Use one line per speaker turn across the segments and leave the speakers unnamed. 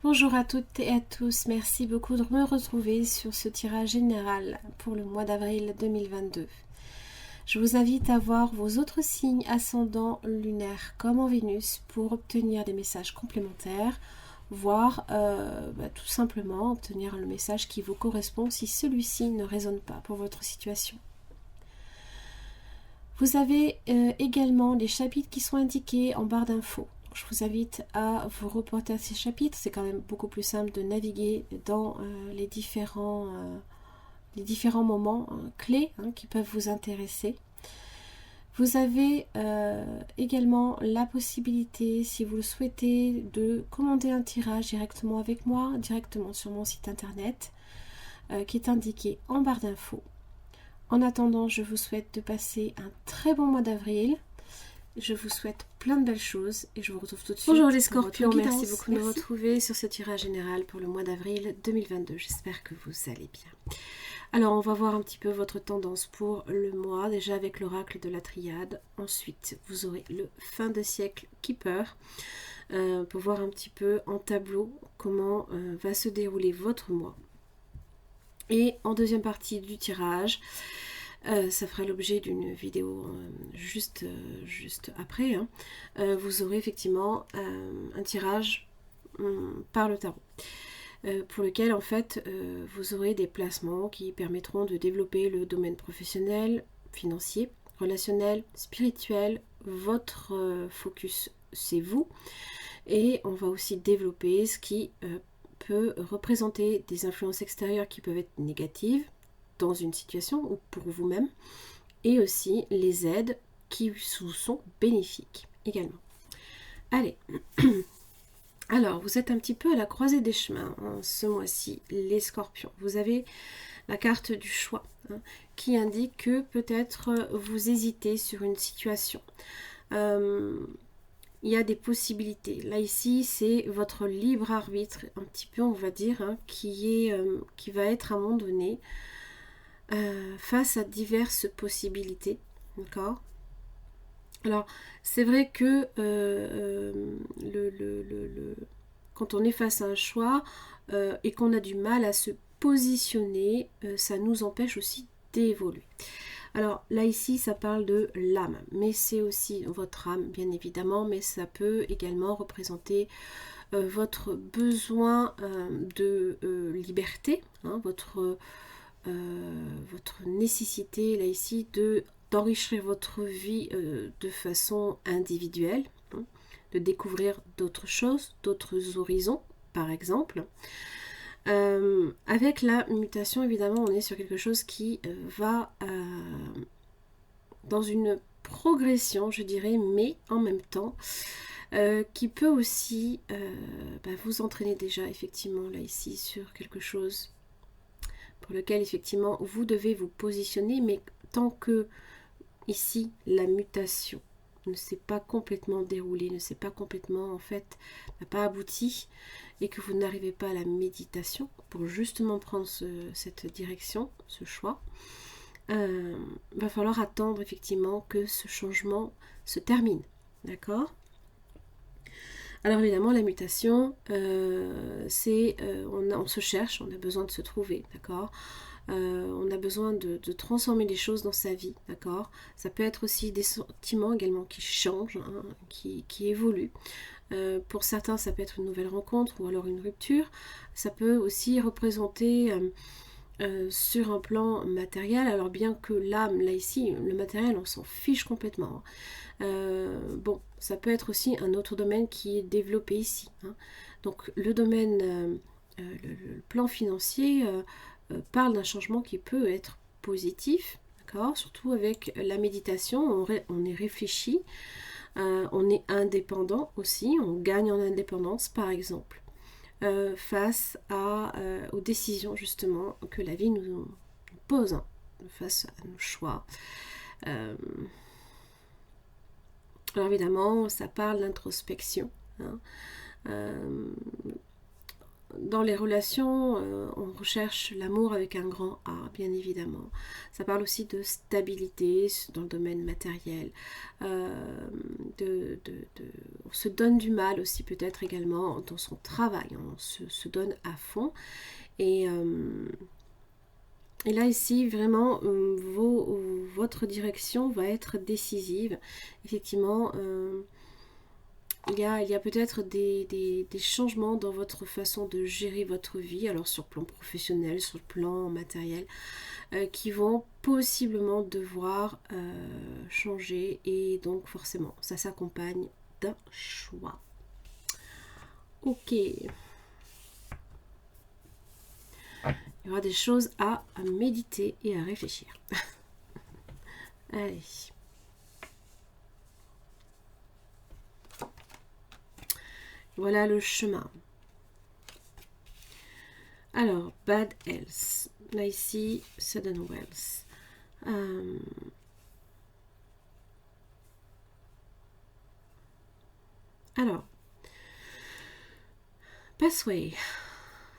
Bonjour à toutes et à tous, merci beaucoup de me retrouver sur ce tirage général pour le mois d'avril 2022. Je vous invite à voir vos autres signes ascendants lunaires comme en Vénus pour obtenir des messages complémentaires, voire tout simplement obtenir le message qui vous correspond si celui-ci ne résonne pas pour votre situation. Vous avez également les chapitres qui sont indiqués en barre d'infos. Je vous invite à vous reporter à ces chapitres. C'est quand même beaucoup plus simple de naviguer dans les différents moments clés qui peuvent vous intéresser. Vous avez également la possibilité, si vous le souhaitez, de commander un tirage directement avec moi, directement sur mon site internet, qui est indiqué en barre d'infos. En attendant, je vous souhaite de passer un très bon mois d'avril. Je vous souhaite plein de belles choses et je vous retrouve tout de suite. Bonjour les Scorpions, merci beaucoup de me retrouver sur ce tirage général pour le mois d'avril 2022. J'espère que vous allez bien. Alors, on va voir un petit peu votre tendance pour le mois, déjà avec l'oracle de la triade. Ensuite, vous aurez le fin de siècle Keeper pour voir un petit peu en tableau comment va se dérouler votre mois. Et en deuxième partie du tirage, ça fera l'objet d'une vidéo juste après, vous aurez effectivement un tirage par le tarot, pour lequel en fait vous aurez des placements qui permettront de développer le domaine professionnel, financier, relationnel, spirituel. Votre focus c'est vous, et on va aussi développer ce qui peut représenter des influences extérieures qui peuvent être négatives dans une situation ou pour vous-même, et aussi les aides qui vous sont bénéfiques également. Allez, alors vous êtes un petit peu à la croisée des chemins ce mois-ci, les Scorpions. Vous avez la carte du choix qui indique que peut-être vous hésitez sur une situation. Il y a des possibilités. Là ici, c'est votre libre arbitre, un petit peu on va dire, qui va être à un moment donné face à diverses possibilités, d'accord. Alors c'est vrai que quand on est face à un choix et qu'on a du mal à se positionner, ça nous empêche aussi d'évoluer. Alors là ici ça parle de l'âme, mais c'est aussi votre âme bien évidemment, mais ça peut également représenter votre besoin de liberté, votre nécessité là ici d'enrichir votre vie de façon individuelle, de découvrir d'autres choses, d'autres horizons par exemple. Avec la mutation évidemment on est sur quelque chose qui va dans une progression je dirais, mais en même temps qui peut aussi vous entraîner déjà effectivement là ici sur quelque chose pour lequel effectivement vous devez vous positionner, mais tant que ici la mutation ne s'est pas complètement déroulée, ne s'est pas complètement en fait, n'a pas abouti, et que vous n'arrivez pas à la méditation pour justement prendre cette direction, ce choix, va falloir attendre effectivement que ce changement se termine, d'accord. Alors évidemment la mutation c'est on se cherche, on a besoin de se trouver, d'accord. On a besoin de transformer les choses dans sa vie, d'accord. Ça peut être aussi des sentiments également qui changent, qui évoluent. Pour certains ça peut être une nouvelle rencontre ou alors une rupture. Ça peut aussi représenter sur un plan matériel, alors bien que l'âme là ici, le matériel on s'en fiche complètement. Bon, ça peut être aussi un autre domaine qui est développé ici. Donc le domaine, le plan financier parle d'un changement qui peut être positif, d'accord. Surtout avec la méditation, on est réfléchi, on est indépendant aussi, on gagne en indépendance par exemple. Face aux décisions justement que la vie nous pose, face à nos choix. Alors évidemment ça parle d'introspection, dans les relations, on recherche l'amour avec un grand A, bien évidemment. Ça parle aussi de stabilité dans le domaine matériel. On se donne du mal aussi peut-être également dans son travail. On se donne à fond. Et là ici, vraiment, votre direction va être décisive. Effectivement, il y a peut-être des changements dans votre façon de gérer votre vie, alors sur le plan professionnel, sur le plan matériel, qui vont possiblement devoir changer. Et donc forcément, ça s'accompagne d'un choix. Ok. Il y aura des choses à méditer et à réfléchir. Allez. Voilà le chemin. Alors, bad health. Là ici, sudden wealth. Alors, pathway.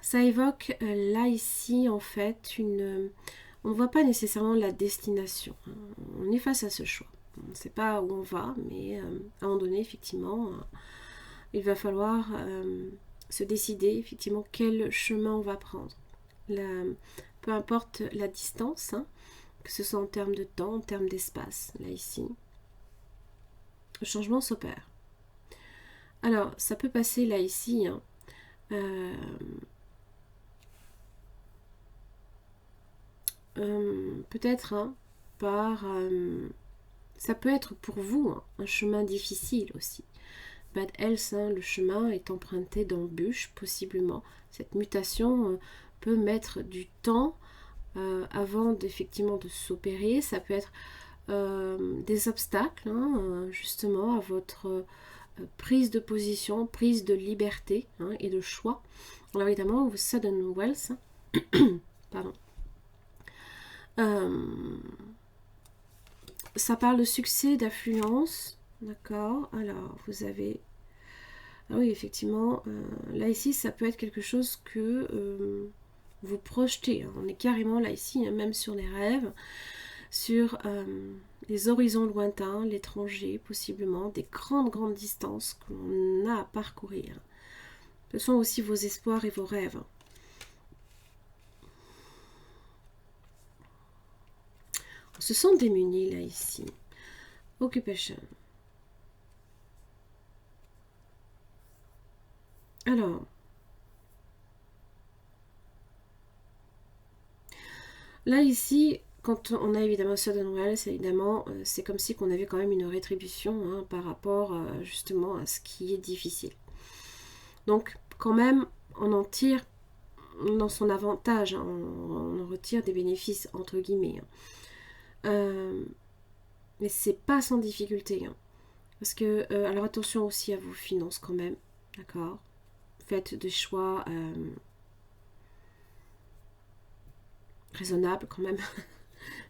Ça évoque là ici en fait on ne voit pas nécessairement la destination. On est face à ce choix. On ne sait pas où on va, mais à un moment donné, effectivement, il va falloir se décider effectivement quel chemin on va prendre. Peu importe la distance, hein, que ce soit en termes de temps, en termes d'espace, là ici, le changement s'opère. Alors, ça peut passer là ici, hein, peut-être hein, par... ça peut être pour vous hein, un chemin difficile aussi. Bad health, hein, le chemin est emprunté d'embûches, possiblement. Cette mutation peut mettre du temps avant effectivement de s'opérer. Ça peut être des obstacles, hein, justement, à votre prise de position, prise de liberté hein, et de choix. Alors évidemment, vous sudden wealth, hein, pardon. Ça parle de succès, d'affluence, d'accord. Alors, vous avez... Ah oui, effectivement, là ici, ça peut être quelque chose que vous projetez. Hein. On est carrément là ici, hein, même sur les rêves, sur les horizons lointains, l'étranger, possiblement, des grandes distances qu'on a à parcourir. Ce sont aussi vos espoirs et vos rêves. On se sent démunis là ici. Occupation. Alors, là ici, quand on a évidemment sudden wealth, évidemment, c'est comme si on avait quand même une rétribution hein, par rapport justement à ce qui est difficile. Donc, quand même, on en tire dans son avantage, hein, on en retire des bénéfices entre guillemets. Hein. Mais c'est pas sans difficulté. Hein, parce que, alors attention aussi à vos finances quand même, d'accord. Faites des choix raisonnables quand même,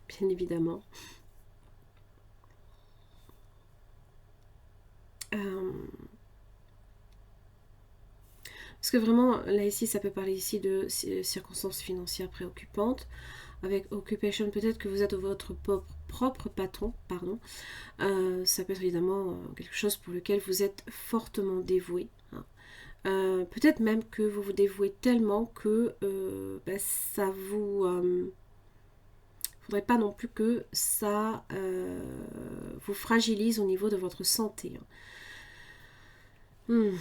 bien évidemment. Parce que vraiment, là ici, ça peut parler ici de circonstances financières préoccupantes. Avec occupation, peut-être que vous êtes votre propre patron, pardon. Ça peut être évidemment quelque chose pour lequel vous êtes fortement dévoué. Hein. Peut-être même que vous vous dévouez tellement que ça vous... faudrait pas non plus que ça vous fragilise au niveau de votre santé. Hein.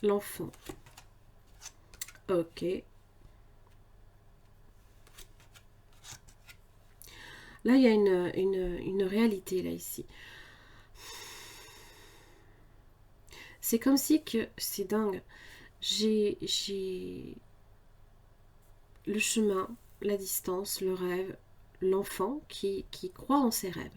L'enfant. Ok. Là, il y a une réalité, là, ici. C'est comme si que... C'est dingue. J'ai le chemin, la distance, le rêve, l'enfant qui croit en ses rêves.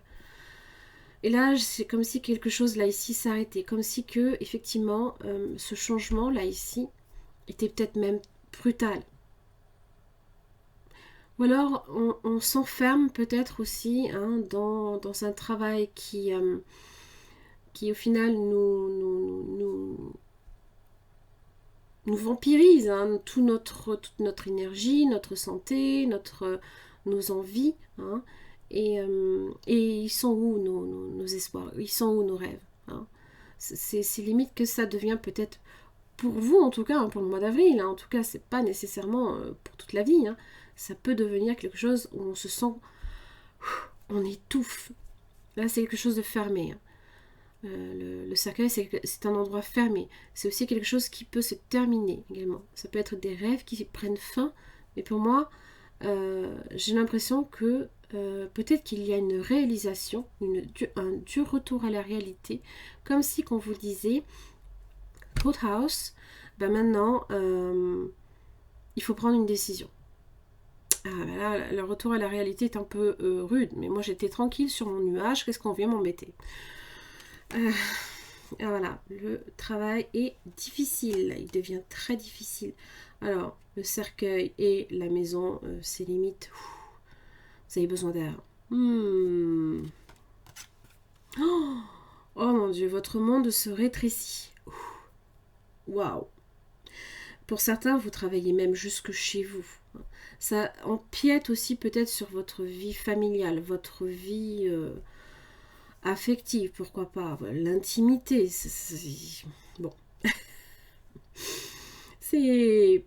Et là, c'est comme si quelque chose, là, ici, s'arrêtait. Comme si que, effectivement, ce changement, là, ici, était peut-être même brutal. Ou alors, on s'enferme peut-être aussi hein, dans un travail qui qui au final nous vampirise, hein, toute notre énergie, notre santé, nos envies. Hein, et ils sont où nos espoirs? Ils sont où nos rêves? Hein, c'est limite que ça devient peut-être, pour vous en tout cas, hein, pour le mois d'avril, hein, en tout cas c'est pas nécessairement pour toute la vie, hein, ça peut devenir quelque chose où on se sent, on étouffe. Là c'est quelque chose de fermé. Hein. Le cercueil, c'est un endroit fermé. C'est aussi quelque chose qui peut se terminer également. Ça peut être des rêves qui prennent fin. Mais pour moi, j'ai l'impression que peut-être qu'il y a une réalisation, un dur retour à la réalité. Comme si, qu'on vous disait, Courthouse, ben maintenant, il faut prendre une décision. Ah, ben là, le retour à la réalité est un peu rude. Mais moi, j'étais tranquille sur mon nuage. Qu'est-ce qu'on vient m'embêter? Voilà, le travail est difficile, il devient très difficile. Alors, le cercueil et la maison, c'est limite. Vous avez besoin d'air. Oh, mon Dieu, votre monde se rétrécit. Waouh. Pour certains, vous travaillez même jusque chez vous. Ça empiète aussi peut-être sur votre vie familiale, votre vie... affective, pourquoi pas, l'intimité, bon, c'est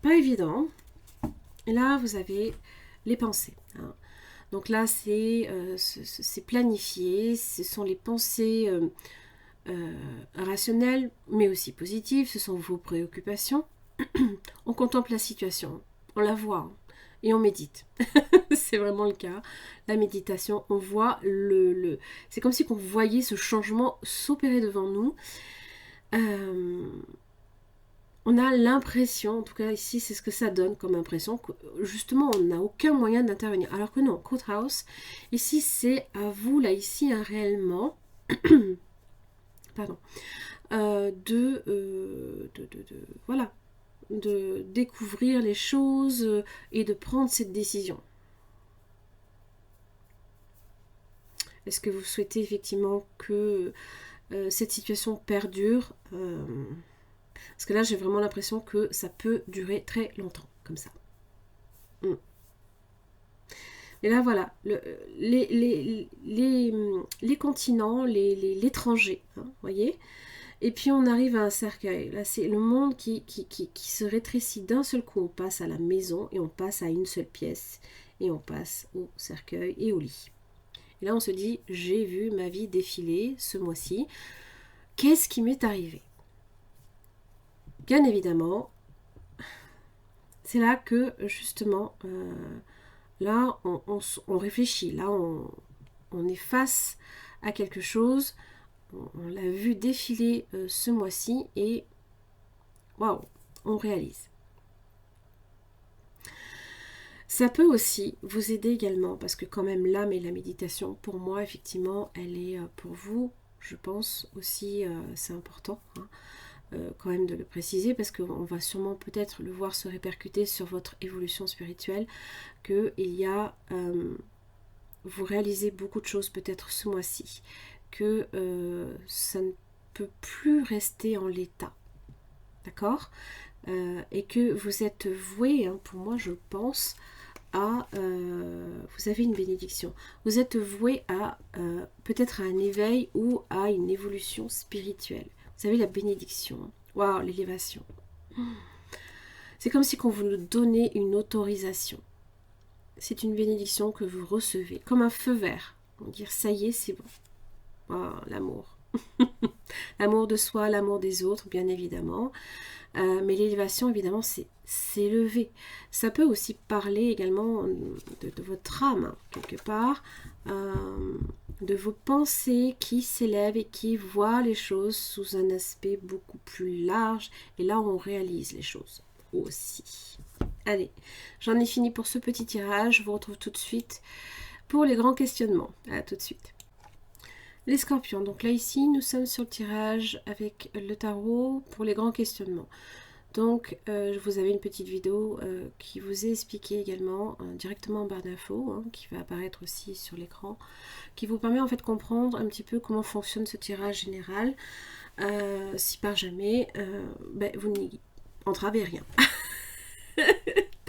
pas évident. Et là, vous avez les pensées. Hein. Donc là, c'est planifié, ce sont les pensées rationnelles, mais aussi positives, ce sont vos préoccupations. On contemple la situation, on la voit, hein, et on médite. C'est vraiment le cas. La méditation, on voit c'est comme si on voyait ce changement s'opérer devant nous. On a l'impression, en tout cas ici c'est ce que ça donne comme impression, que justement on n'a aucun moyen d'intervenir. Alors que non, Courthouse, ici c'est à vous, là ici, hein, réellement, pardon, voilà, de découvrir les choses et de prendre cette décision. Est-ce que vous souhaitez effectivement que cette situation perdure parce que là, j'ai vraiment l'impression que ça peut durer très longtemps, comme ça. Et là, voilà, les continents, l'étranger, hein, voyez. Et puis, on arrive à un cercueil. Là, c'est le monde qui se rétrécit d'un seul coup. On passe à la maison et on passe à une seule pièce. Et on passe au cercueil et au lit. Et là, on se dit, j'ai vu ma vie défiler ce mois-ci. Qu'est-ce qui m'est arrivé ? Bien évidemment, c'est là que justement, là on réfléchit, là on est face à quelque chose, on l'a vu défiler ce mois-ci et waouh, on réalise. Ça peut aussi vous aider également, parce que quand même l'âme et la méditation, pour moi effectivement, elle est pour vous, je pense aussi, c'est important, hein, quand même de le préciser, parce qu'on va sûrement peut-être le voir se répercuter sur votre évolution spirituelle, qu'il y a, vous réalisez beaucoup de choses peut-être ce mois-ci, que ça ne peut plus rester en l'état, d'accord, et que vous êtes voué, hein, pour moi je pense, à, vous avez une bénédiction, vous êtes voué à peut-être à un éveil ou à une évolution spirituelle. Vous avez la bénédiction. Waouh, l'élévation. C'est comme si on vous donnait une autorisation. C'est une bénédiction que vous recevez, comme un feu vert. On dit, ça y est, c'est bon. Waouh, l'amour. L'amour de soi, l'amour des autres, bien évidemment. Mais l'élévation, évidemment, c'est s'élever. Ça peut aussi parler également de votre âme, hein, quelque part. De vos pensées qui s'élèvent et qui voient les choses sous un aspect beaucoup plus large. Et là, on réalise les choses aussi. Allez, j'en ai fini pour ce petit tirage. Je vous retrouve tout de suite pour les grands questionnements. À tout de suite. Les scorpions. Donc là, ici, nous sommes sur le tirage avec le tarot pour les grands questionnements. Donc, je vous avais une petite vidéo qui vous est expliquée également directement en barre d'infos, hein, qui va apparaître aussi sur l'écran, qui vous permet en fait de comprendre un petit peu comment fonctionne ce tirage général, si par jamais vous n'y entravez rien.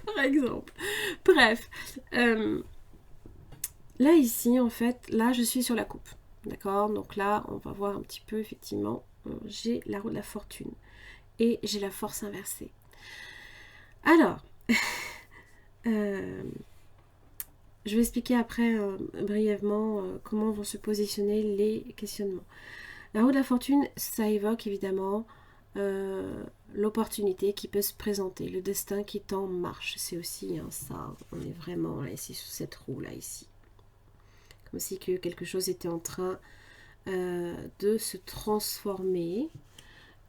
Par exemple. Bref. Là ici, en fait, là je suis sur la coupe. D'accord? Donc là, on va voir un petit peu, effectivement, j'ai la roue de la fortune. Et j'ai la force inversée. Alors, je vais expliquer après brièvement comment vont se positionner les questionnements. La roue de la fortune, ça évoque évidemment l'opportunité qui peut se présenter, le destin qui est en marche. C'est aussi ça, on est vraiment là ici sur cette roue là ici. Comme si que quelque chose était en train de se transformer,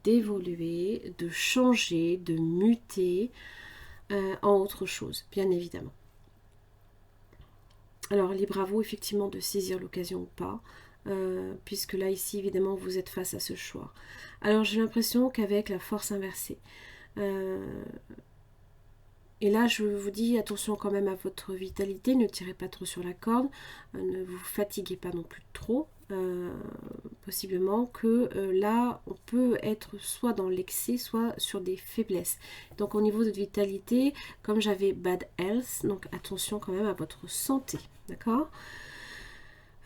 d'évoluer, de changer, de muter en autre chose, bien évidemment. Alors, libre à vous, effectivement, de saisir l'occasion ou pas, puisque là, ici, évidemment, vous êtes face à ce choix. Alors, j'ai l'impression qu'avec la force inversée, et là, je vous dis, attention quand même à votre vitalité, ne tirez pas trop sur la corde, ne vous fatiguez pas non plus trop, possiblement que là, on peut être soit dans l'excès, soit sur des faiblesses. Donc au niveau de vitalité, comme j'avais bad health, donc attention quand même à votre santé, d'accord ?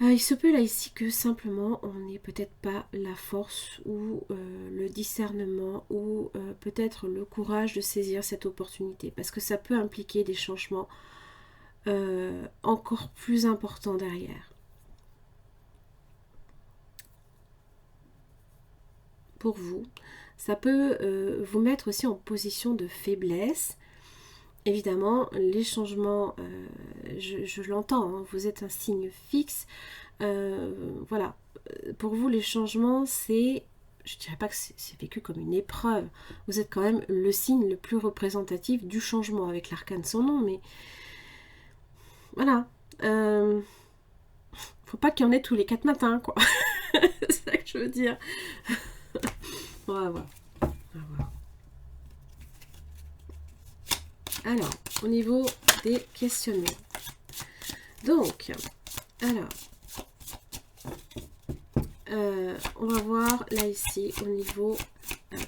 Il se peut là ici que simplement on n'ait peut-être pas la force ou le discernement ou peut-être le courage de saisir cette opportunité, parce que ça peut impliquer des changements encore plus importants derrière. Pour vous, ça peut vous mettre aussi en position de faiblesse. Évidemment, les changements, je l'entends, hein, vous êtes un signe fixe. Voilà, pour vous, les changements, c'est, je dirais pas que c'est vécu comme une épreuve. Vous êtes quand même le signe le plus représentatif du changement, avec l'arcane sans nom, mais voilà. Faut pas qu'il y en ait tous les 4 matins, quoi. C'est ça que je veux dire. On va voir. Alors, au niveau des questionnements. Donc, alors, on va voir là ici au niveau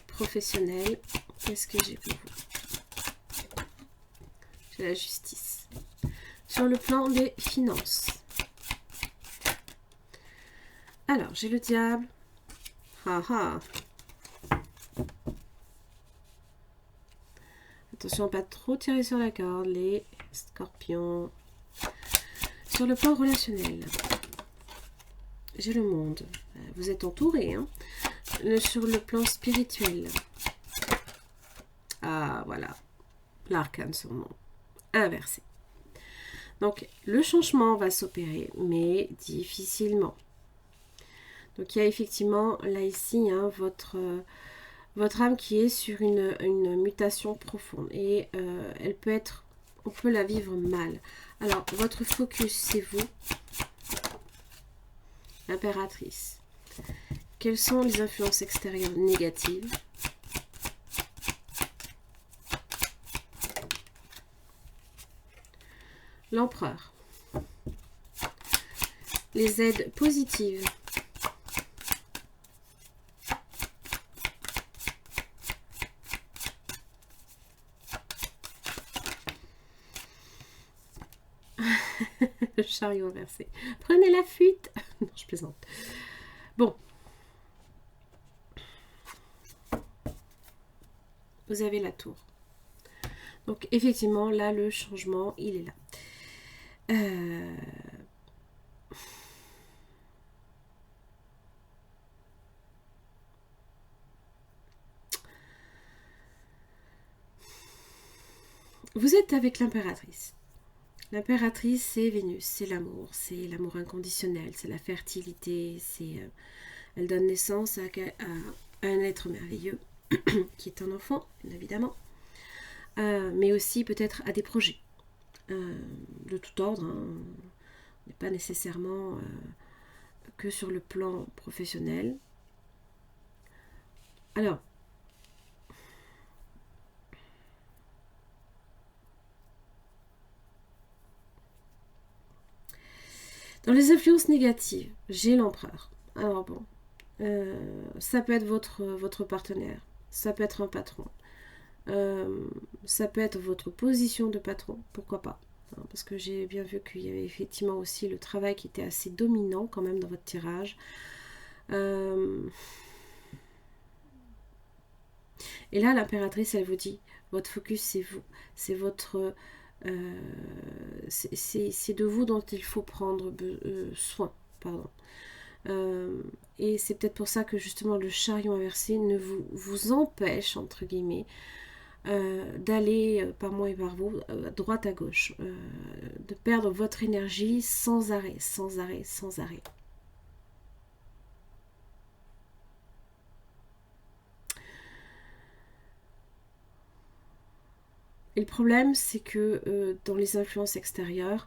professionnel. Qu'est-ce que j'ai pour vous? J'ai la justice. Sur le plan des finances. Alors, j'ai le diable. Attention à pas trop tirer sur la corde, les scorpions. Sur le plan relationnel, j'ai le monde. Vous êtes entouré. Hein. Sur le plan spirituel, voilà, l'arcane sur nom, inversé. Donc, le changement va s'opérer, mais difficilement. Donc, il y a effectivement, là, ici, votre âme qui est sur une mutation profonde. Et elle peut être, on peut la vivre mal. Alors, votre focus, c'est vous, l'impératrice. Quelles sont les influences extérieures négatives? L'empereur. Les aides positives. Le chariot inversé. Prenez la fuite. Non, je plaisante. Bon. Vous avez la tour. Donc, effectivement, là, le changement, il est là. Vous êtes avec l'impératrice. L'impératrice, c'est Vénus, c'est l'amour inconditionnel, c'est la fertilité, elle donne naissance à un être merveilleux, qui est un enfant, bien évidemment, mais aussi peut-être à des projets de tout ordre, hein. On n'est pas nécessairement que sur le plan professionnel. Alors, Dans les influences négatives, j'ai l'empereur. Alors bon, ça peut être votre partenaire, ça peut être un patron, ça peut être votre position de patron, pourquoi pas. Hein, parce que j'ai bien vu qu'il y avait effectivement aussi le travail qui était assez dominant quand même dans votre tirage. Et là, l'impératrice, elle vous dit, votre focus, c'est vous. C'est votre... c'est de vous dont il faut prendre soin. Pardon. Et c'est peut-être pour ça que justement le chariot inversé ne vous empêche, entre guillemets, d'aller par moi et par vous, droite à gauche, de perdre votre énergie sans arrêt, sans arrêt, sans arrêt. Et le problème, c'est que dans les influences extérieures,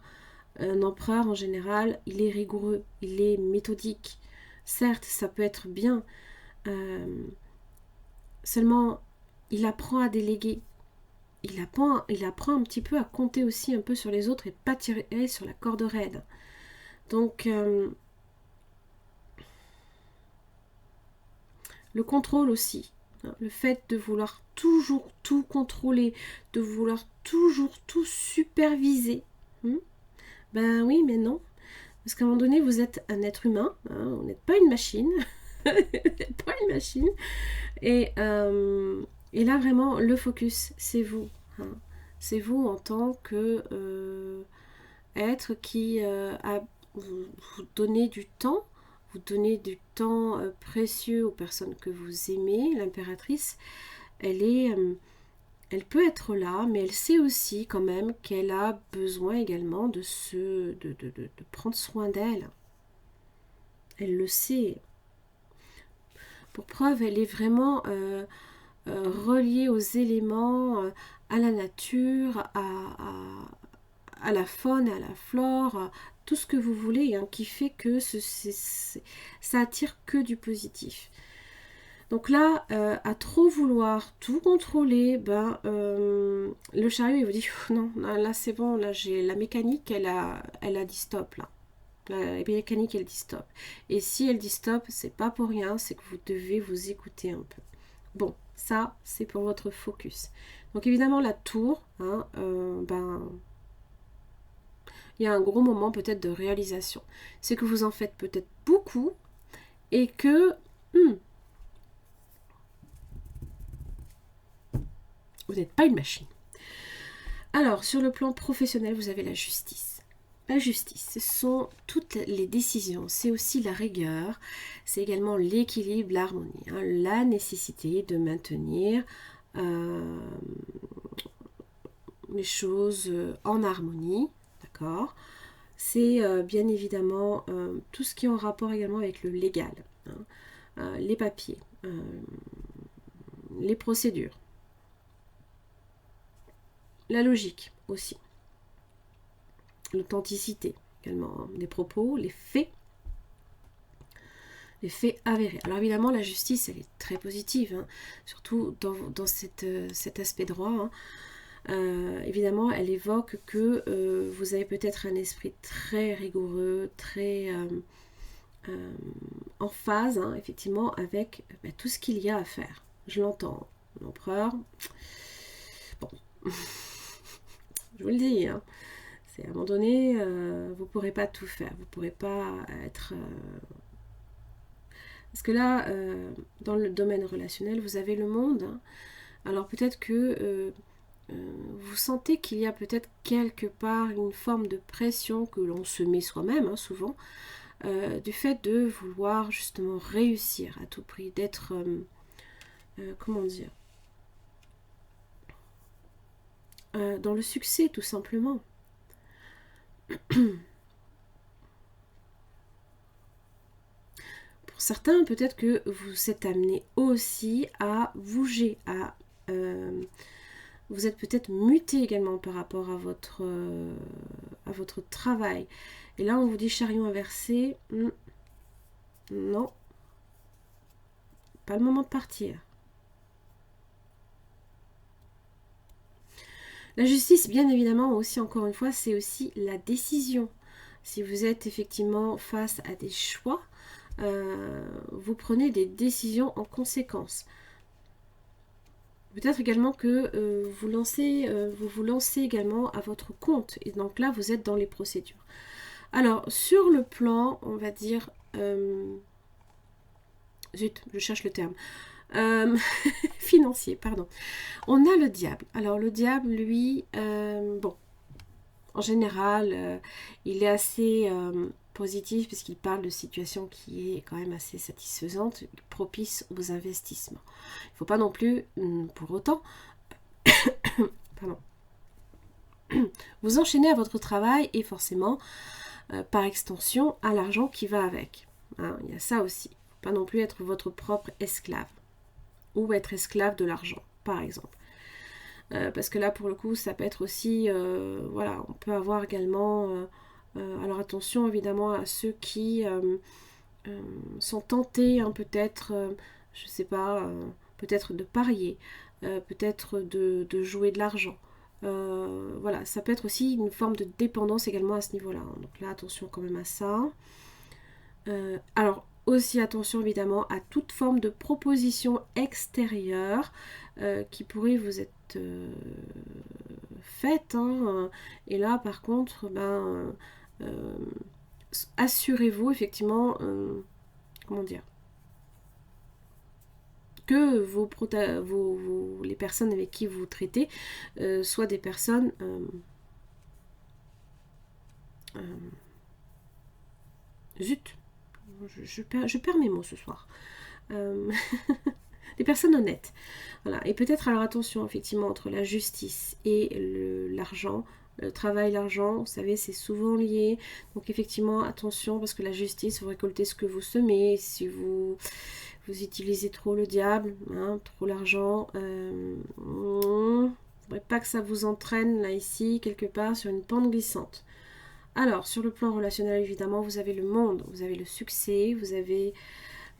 un empereur, en général, il est rigoureux, il est méthodique. Certes, ça peut être bien, seulement il apprend à déléguer. Il apprend un petit peu à compter aussi un peu sur les autres et pas tirer sur la corde raide. Donc, le contrôle aussi. Le fait de vouloir toujours tout contrôler, de vouloir toujours tout superviser. Ben oui, mais non. Parce qu'à un moment donné, vous êtes un être humain, hein, vous n'êtes pas une machine. Vous n'êtes pas une machine. Et là, vraiment, le focus, c'est vous. Hein. C'est vous en tant que être qui a vous donné du temps, vous donnez du temps précieux aux personnes que vous aimez. L'impératrice, elle peut être là, mais elle sait aussi quand même qu'elle a besoin également de prendre soin d'elle. Elle le sait. Pour preuve, elle est vraiment reliée aux éléments, à la nature, à la faune, à la flore, tout ce que vous voulez, hein, qui fait que ça attire que du positif. Donc là, à trop vouloir tout contrôler, le chariot il vous dit non, là c'est bon, là j'ai la mécanique, elle a dit stop là. La mécanique elle dit stop. Et si elle dit stop, c'est pas pour rien, c'est que vous devez vous écouter un peu. Bon, ça c'est pour votre focus. Donc évidemment la tour, hein, il y a un gros moment peut-être de réalisation. C'est que vous en faites peut-être beaucoup et que vous n'êtes pas une machine. Alors, sur le plan professionnel, vous avez la justice. La justice, ce sont toutes les décisions, c'est aussi la rigueur, c'est également l'équilibre, l'harmonie, hein, la nécessité de maintenir les choses en harmonie, d'accord. C'est bien évidemment tout ce qui est en rapport également avec le légal, hein, les papiers, les procédures, la logique aussi, l'authenticité également, hein, des propos, les faits avérés. Alors évidemment, la justice, elle est très positive, hein, surtout dans cet aspect droit. Hein. Évidemment, elle évoque que vous avez peut-être un esprit très rigoureux, très en phase, hein, effectivement, avec tout ce qu'il y a à faire. Je l'entends. L'empereur, bon, je vous le dis, hein, c'est à un moment donné, vous ne pourrez pas tout faire, vous ne pourrez pas être... Parce que là, dans le domaine relationnel, vous avez le monde. Hein. Alors peut-être que vous sentez qu'il y a peut-être quelque part une forme de pression que l'on se met soi-même, hein, souvent, du fait de vouloir justement réussir à tout prix, d'être, comment dire, dans le succès tout simplement. Pour certains, peut-être que vous êtes amené aussi à bouger, vous êtes peut-être muté également par rapport à votre travail. Et là, on vous dit chariot inversé. Non, pas le moment de partir. La justice, bien évidemment, aussi, encore une fois, c'est aussi la décision. si vous êtes effectivement face à des choix, vous prenez des décisions en conséquence. Peut-être également que vous vous lancez également à votre compte. Et donc là, vous êtes dans les procédures. Alors, sur le plan, on va dire... zut, je cherche le terme. Financier, pardon. On a le diable. Alors, le diable, lui, bon, en général, il est assez positif puisqu'il parle de situation qui est quand même assez satisfaisante, propice aux investissements. Il ne faut pas non plus, pour autant, pardon, vous enchaîner à votre travail et forcément, par extension, à l'argent qui va avec. Hein, il y a ça aussi. Il ne faut pas non plus être votre propre esclave ou être esclave de l'argent, par exemple. Parce que là, pour le coup, ça peut être aussi, voilà, on peut avoir également... alors attention évidemment à ceux qui sont tentés hein, peut-être, je sais pas, peut-être de parier, peut-être de jouer de l'argent. Voilà, ça peut être aussi une forme de dépendance également à ce niveau-là. Hein. Donc là, attention quand même à ça. Alors aussi attention évidemment à toute forme de proposition extérieure qui pourrait vous être faite. Hein. Et là par contre, assurez-vous effectivement, comment dire, que les personnes avec qui vous traitez soient des personnes zut, je perds mes mots ce soir. Des personnes honnêtes. Voilà. Et peut-être alors attention effectivement entre la justice et l'argent. Le travail, l'argent, vous savez, c'est souvent lié. Donc effectivement, attention, parce que la justice, vous récoltez ce que vous semez. Si vous utilisez trop le diable, hein, trop l'argent, il ne faudrait pas que ça vous entraîne, là, ici, quelque part, sur une pente glissante. Alors, sur le plan relationnel, évidemment, vous avez le monde, vous avez le succès, vous avez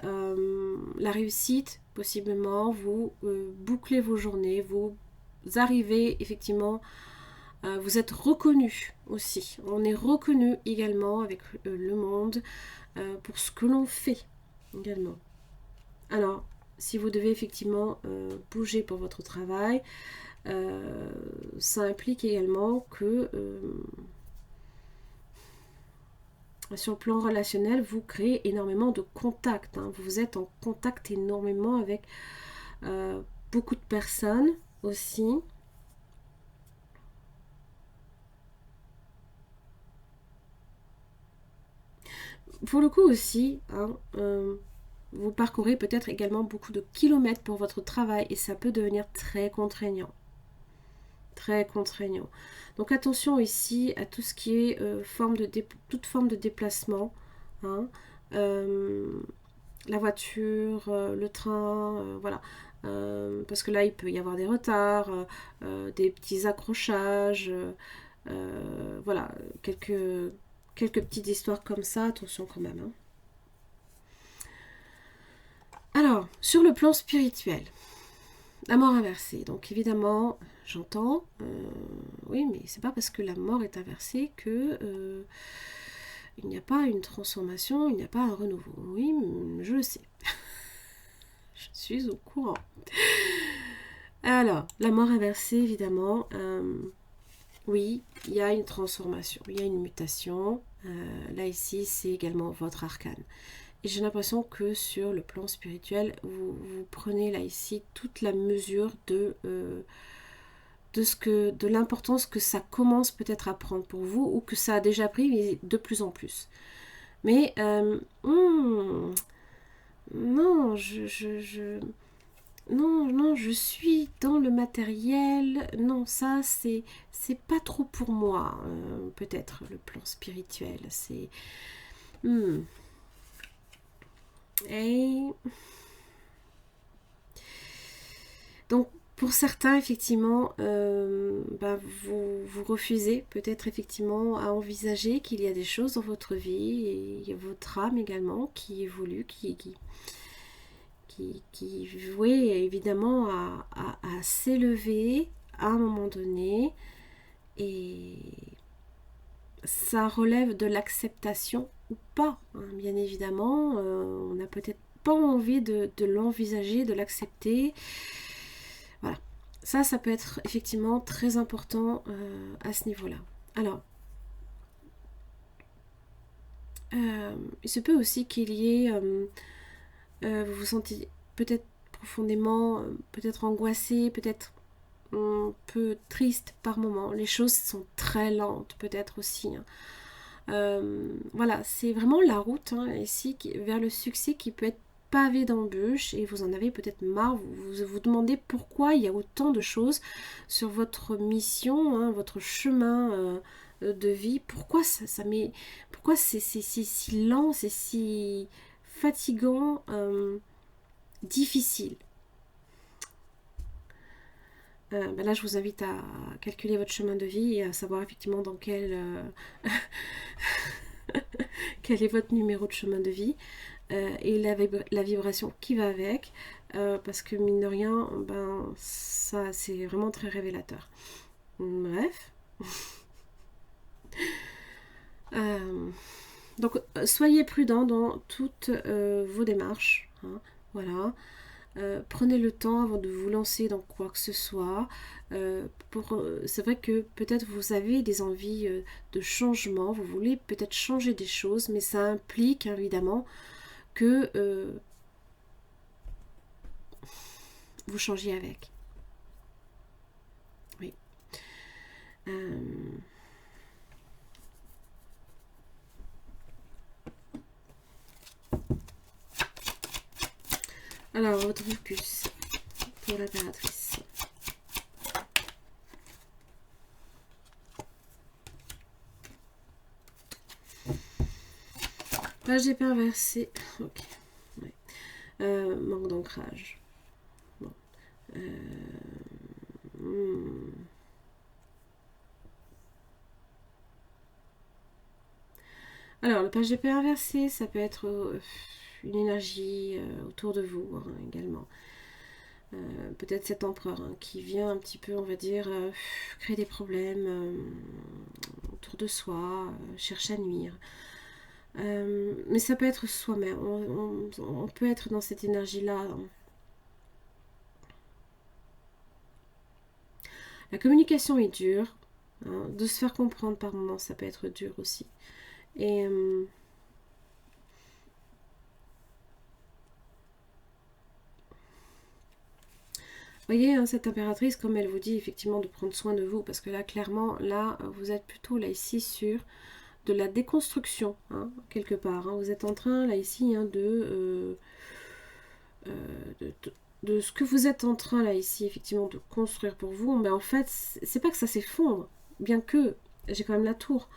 la réussite, possiblement, vous bouclez vos journées, vous arrivez effectivement, vous êtes reconnu aussi. On est reconnu également avec le monde pour ce que l'on fait également. Alors, si vous devez effectivement bouger pour votre travail, ça implique également que sur le plan relationnel, vous créez énormément de contacts. Hein. Vous êtes en contact énormément avec beaucoup de personnes aussi. Pour le coup aussi, hein, vous parcourez peut-être également beaucoup de kilomètres pour votre travail et ça peut devenir très contraignant. Très contraignant. Donc attention ici à tout ce qui est toute forme de déplacement. Hein. La voiture, le train, voilà. Parce que là, il peut y avoir des retards, des petits accrochages, voilà, quelques petites histoires comme ça, attention quand même. Hein. Alors, sur le plan spirituel, la mort inversée. Donc évidemment, j'entends, oui, mais c'est pas parce que la mort est inversée que il n'y a pas une transformation, il n'y a pas un renouveau. Oui, je le sais. Je suis au courant. Alors, la mort inversée, évidemment, oui, il y a une transformation, il y a une mutation. Là, ici, c'est également votre arcane. Et j'ai l'impression que sur le plan spirituel, vous prenez là, ici, toute la mesure de l'importance que ça commence peut-être à prendre pour vous, ou que ça a déjà pris, mais de plus en plus. Mais, non, non, je suis dans le matériel. Non, ça, c'est pas trop pour moi. Peut-être le plan spirituel. C'est... Et... Donc, pour certains, effectivement, vous refusez peut-être effectivement à envisager qu'il y a des choses dans votre vie, et il y a votre âme également qui évolue, qui vouait évidemment à s'élever à un moment donné et ça relève de l'acceptation ou pas, hein, bien évidemment. On n'a peut-être pas envie de l'envisager, de l'accepter. Voilà. Ça peut être effectivement très important à ce niveau-là. Alors, il se peut aussi qu'il y ait... vous vous sentez peut-être profondément, peut-être angoissé, peut-être un peu triste par moment. Les choses sont très lentes peut-être aussi. Hein. Voilà, c'est vraiment la route ici vers le succès qui peut être pavé d'embûches et vous en avez peut-être marre, vous demandez pourquoi il y a autant de choses sur votre mission, hein, votre chemin de vie, pourquoi pourquoi c'est si lent, c'est si fatigant, difficile. Là, je vous invite à calculer votre chemin de vie et à savoir effectivement dans quel est votre numéro de chemin de vie et la vibration qui va avec, parce que mine de rien, ça c'est vraiment très révélateur. Bref. Donc, soyez prudents dans toutes vos démarches. Hein, voilà. Prenez le temps avant de vous lancer dans quoi que ce soit. C'est vrai que peut-être vous avez des envies de changement, vous voulez peut-être changer des choses, mais ça implique évidemment que vous changiez avec. Oui. Alors, votre focus pour l'impératrice. Page d'épée inversée. Ok. Ouais. Manque d'ancrage. Bon. Alors, le page d'épée inversée, ça peut être une énergie autour de vous hein, également. Peut-être cet empereur hein, qui vient un petit peu, on va dire, créer des problèmes autour de soi, cherche à nuire. Mais ça peut être soi-même. On peut être dans cette énergie-là. Hein. La communication est dure. Hein, de se faire comprendre par moments, ça peut être dur aussi. Et voyez, hein, cette impératrice, comme elle vous dit effectivement de prendre soin de vous, parce que là, clairement, là, vous êtes plutôt là ici sur de la déconstruction, hein, quelque part. Hein. Vous êtes en train, là ici, hein, de ce que vous êtes en train, là ici, effectivement, de construire pour vous. Mais en fait, c'est pas que ça s'effondre, bien que j'ai quand même la tour.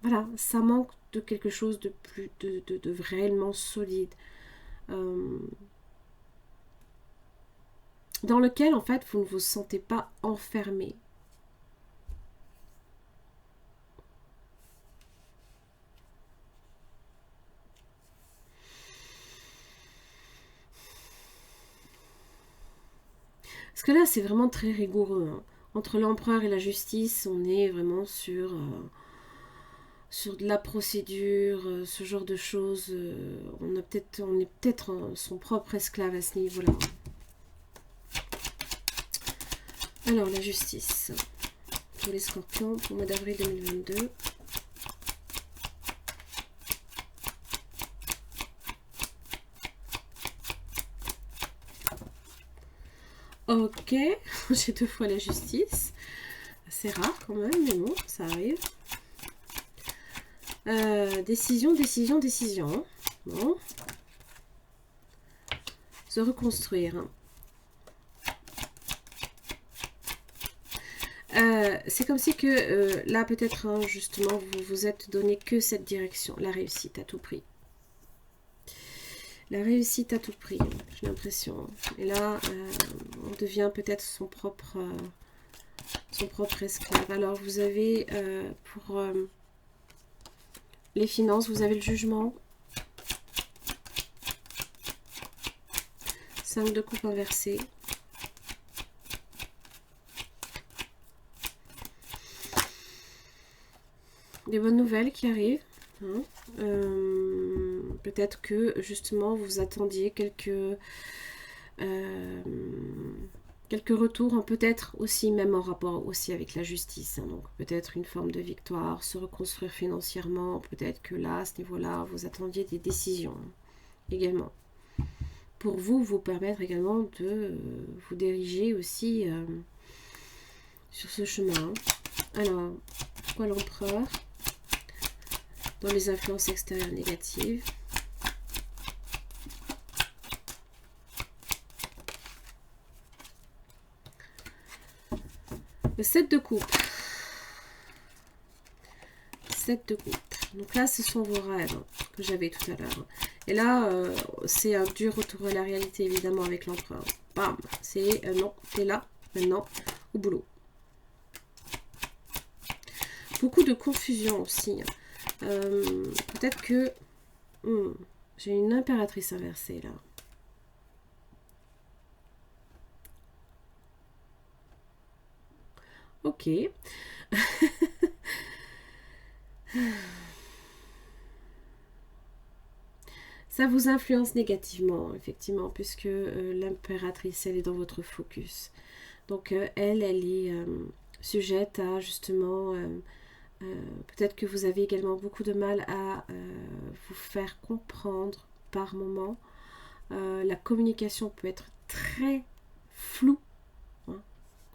Voilà, ça manque de quelque chose de plus, de réellement solide. Dans lequel, en fait, vous ne vous sentez pas enfermé. Parce que là, c'est vraiment très rigoureux. Hein. Entre l'empereur et la justice, on est vraiment sur de la procédure, ce genre de choses. On est peut-être son propre esclave à ce niveau-là. Alors, la justice. Pour les scorpions, pour le mois d'avril 2022. Ok, j'ai 2 fois la justice. C'est rare quand même, mais bon, ça arrive. Décision, décision, décision. Bon. Se reconstruire. C'est comme si que là peut-être hein, justement vous vous êtes donné que cette direction, la réussite à tout prix. La réussite à tout prix, j'ai l'impression. Et là, on devient peut-être son propre esclave. Alors vous avez pour les finances, vous avez le jugement. 5 de coupe inversée. des bonnes nouvelles qui arrivent. Hein. Peut-être que justement vous attendiez quelques retours, hein, peut-être aussi même en rapport aussi avec la justice. Hein. Donc peut-être une forme de victoire, se reconstruire financièrement. Peut-être que là, à ce niveau-là, vous attendiez des décisions également. Pour vous permettre également de vous diriger aussi sur ce chemin. Alors, pourquoi l'empereur dans les influences extérieures négatives? Le 7 de coupe. 7 de coupe. Donc là, ce sont vos rêves que j'avais tout à l'heure. Et là, c'est un dur retour à la réalité, évidemment, avec l'empereur. Bam. C'est non, t'es là, maintenant, au boulot. Beaucoup de confusion aussi. Peut-être que... j'ai une impératrice inversée, là. Ok. Ça vous influence négativement, effectivement, puisque l'impératrice, elle est dans votre focus. Donc, elle est sujette à, justement, peut-être que vous avez également beaucoup de mal à vous faire comprendre par moment. La communication peut être très floue, hein,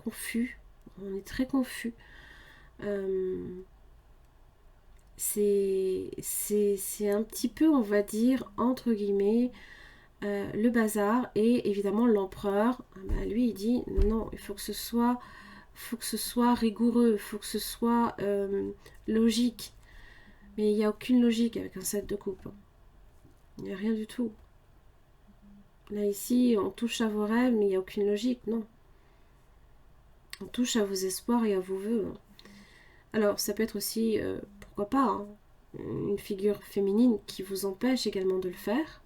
confus. On est très confus. C'est un petit peu, on va dire, entre guillemets, le bazar. Et évidemment, l'empereur, lui, il dit non, il faut que ce soit rigoureux, il faut que ce soit logique. Mais il n'y a aucune logique avec un 7 de coupe. Il n'y a rien du tout. Là, ici, on touche à vos rêves, mais il n'y a aucune logique, non. On touche à vos espoirs et à vos vœux. Alors, ça peut être aussi, pourquoi pas, hein, une figure féminine qui vous empêche également de le faire.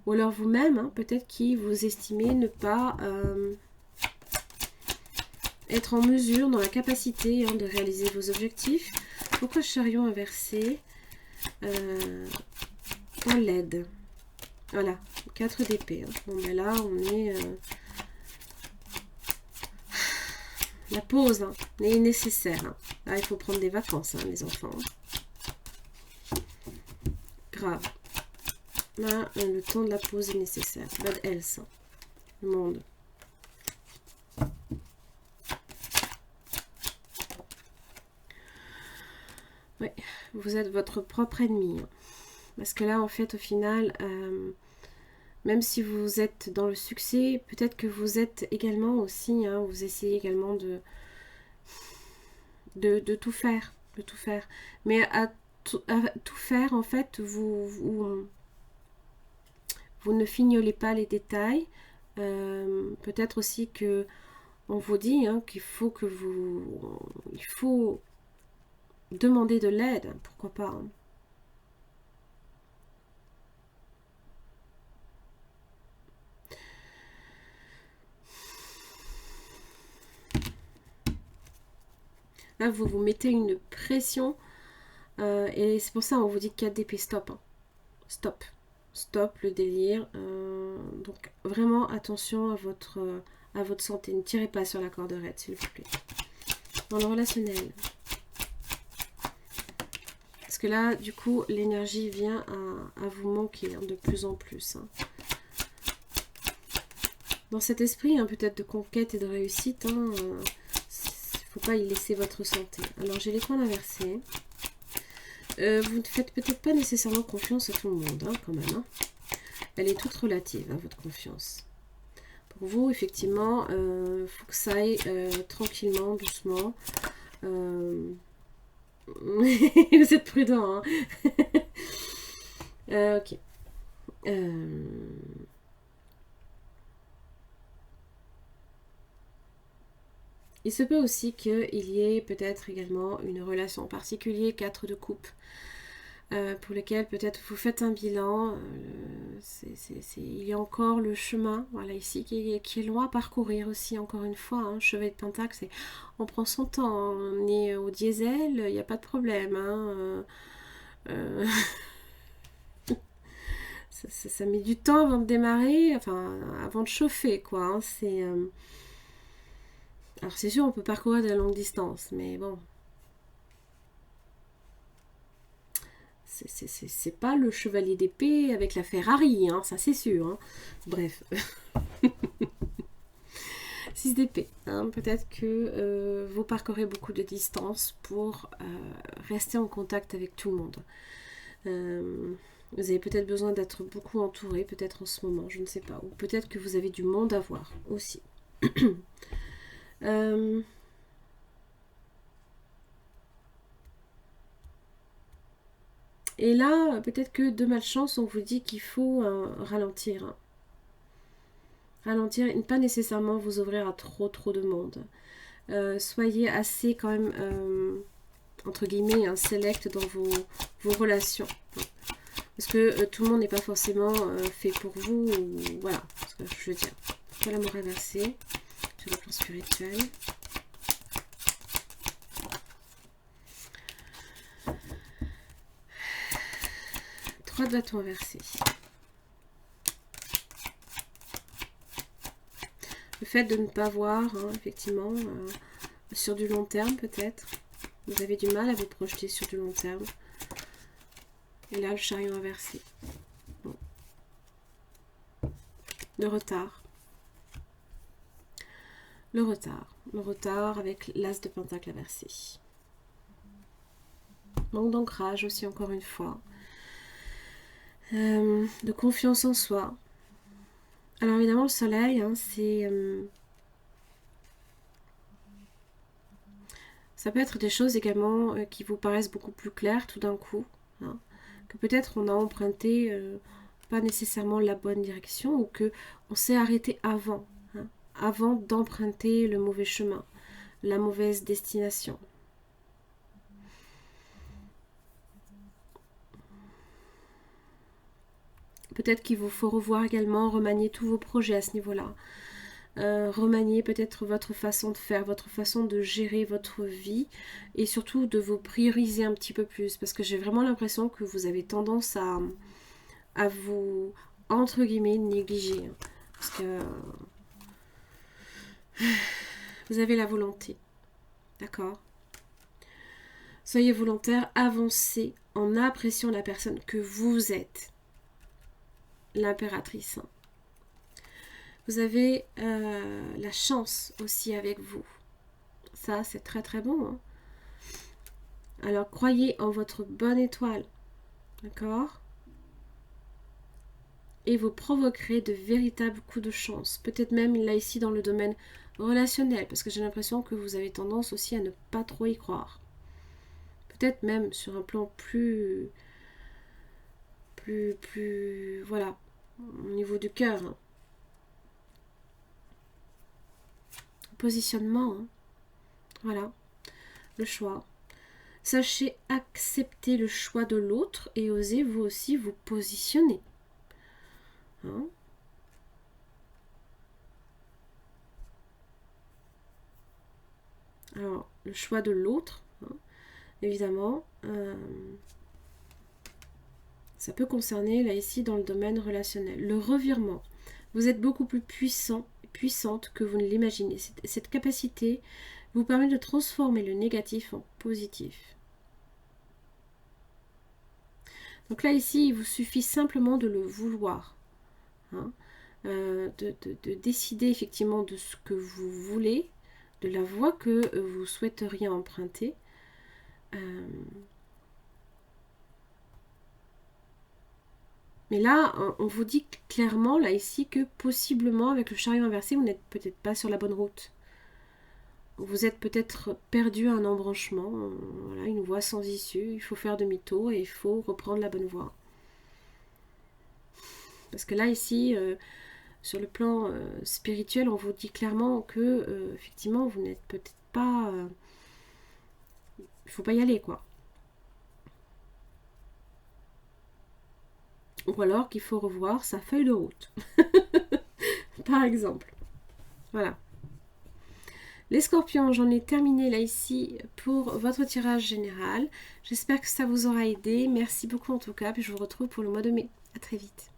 Ou alors vous-même, hein, peut-être qui vous estimez ne pas être en mesure, dans la capacité de réaliser vos objectifs. Pourquoi chariot inversé dans l'aide? Voilà, 4 d'épée. Hein. Bon, ben là, on est... la pause est nécessaire. Hein. Là, il faut prendre des vacances, hein, les enfants. Grave. Là, le temps de la pause est nécessaire. Bad health. Hein. Le monde. Oui, vous êtes votre propre ennemi. Hein. Parce que là, en fait, au final, même si vous êtes dans le succès, peut-être que vous êtes également aussi, hein, vous essayez également de tout faire. De tout faire. Mais à tout faire, en fait, vous ne fignolez pas les détails. Peut-être aussi que on vous dit hein, qu'il faut que il faut demander de l'aide, pourquoi pas. Hein. Là, vous vous mettez une pression et c'est pour ça on vous dit 4 d'épée, stop. Hein. Stop. Stop le délire. Donc vraiment attention à votre santé. Ne tirez pas sur la corde raide, s'il vous plaît. Dans le relationnel. Parce que là, du coup, l'énergie vient à vous manquer hein, de plus en plus. Hein. Dans cet esprit, hein, peut-être de conquête et de réussite, il ne faut pas y laisser votre santé. Alors, j'ai l'étoile inversée. Vous ne faites peut-être pas nécessairement confiance à tout le monde, hein, quand même. Hein. Elle est toute relative, hein, votre confiance. Pour vous, effectivement, il faut que ça aille tranquillement, doucement. Vous êtes prudent, hein. Ok. Il se peut aussi qu'il y ait peut-être également une relation particulière, 4 de coupe, pour lesquels peut-être vous faites un bilan. Il y a encore le chemin, voilà, ici, qui est loin à parcourir aussi, encore une fois. Hein, Chevalier de Pentacle, on prend son temps, on est au diesel, il n'y a pas de problème. Hein, ça met du temps avant de démarrer, enfin, avant de chauffer, quoi. Hein, alors, c'est sûr, on peut parcourir de la longue distance, mais bon. C'est pas le chevalier d'épée avec la Ferrari, hein, ça c'est sûr. Hein. Bref. 6 d'épée. Hein. Peut-être que vous parcourez beaucoup de distance pour rester en contact avec tout le monde. Vous avez peut-être besoin d'être beaucoup entouré, peut-être en ce moment, je ne sais pas. Ou peut-être que vous avez du monde à voir aussi. Et là, peut-être que de malchance, on vous dit qu'il faut ralentir. Hein. Ralentir et ne pas nécessairement vous ouvrir à trop de monde. Soyez assez quand même, entre guillemets, hein, select dans vos relations. Parce que tout le monde n'est pas forcément fait pour vous. Voilà, ce que je veux dire. Voilà l'amour inversé sur le plan spirituel. De bâton inversé. Le fait de ne pas voir, hein, effectivement, sur du long terme peut-être. Vous avez du mal à vous projeter sur du long terme. Et là, le chariot inversé. Bon. Le retard. Le retard avec l'as de pentacle inversé. Manque d'ancrage aussi, encore une fois. De confiance en soi. Alors évidemment le soleil, hein, ça peut être des choses également qui vous paraissent beaucoup plus claires tout d'un coup. Hein, que peut-être on a emprunté pas nécessairement la bonne direction ou que on s'est arrêté avant. Hein, avant d'emprunter le mauvais chemin, la mauvaise destination. Peut-être qu'il vous faut revoir également, remanier tous vos projets à ce niveau-là. Remanier peut-être votre façon de faire, votre façon de gérer votre vie et surtout de vous prioriser un petit peu plus parce que j'ai vraiment l'impression que vous avez tendance à vous, entre guillemets, négliger. Parce que vous avez la volonté. D'accord ? Soyez volontaire, avancez en appréciant la personne que vous êtes. L'impératrice. Vous avez la chance aussi avec vous. Ça, c'est très bon. Hein. Alors, croyez en votre bonne étoile. D'accord ? Et vous provoquerez de véritables coups de chance. Peut-être même là ici dans le domaine relationnel. Parce que j'ai l'impression que vous avez tendance aussi à ne pas trop y croire. Peut-être même sur un plan plus voilà, au niveau du cœur. Hein. Positionnement. Hein. Voilà. Le choix. Sachez accepter le choix de l'autre et osez vous aussi vous positionner. Hein? Alors, le choix de l'autre, hein, évidemment, ça peut concerner, là ici, dans le domaine relationnel. Le revirement. Vous êtes beaucoup plus puissante que vous ne l'imaginez. Cette capacité vous permet de transformer le négatif en positif. Donc là, ici, il vous suffit simplement de le vouloir. Hein, de décider effectivement de ce que vous voulez, de la voie que vous souhaiteriez emprunter. Mais là, on vous dit clairement, là ici, que possiblement, avec le chariot inversé, vous n'êtes peut-être pas sur la bonne route. Vous êtes peut-être perdu à un embranchement, voilà, une voie sans issue, il faut faire demi-tour et il faut reprendre la bonne voie. Parce que là, ici, sur le plan spirituel, on vous dit clairement que, effectivement, vous n'êtes peut-être pas... il ne faut pas y aller, quoi. ou alors qu'il faut revoir sa feuille de route. Par exemple. Voilà. Les scorpions, j'en ai terminé là ici pour votre tirage général. J'espère que ça vous aura aidé. Merci beaucoup en tout cas, puis je vous retrouve pour le mois de mai. À très vite.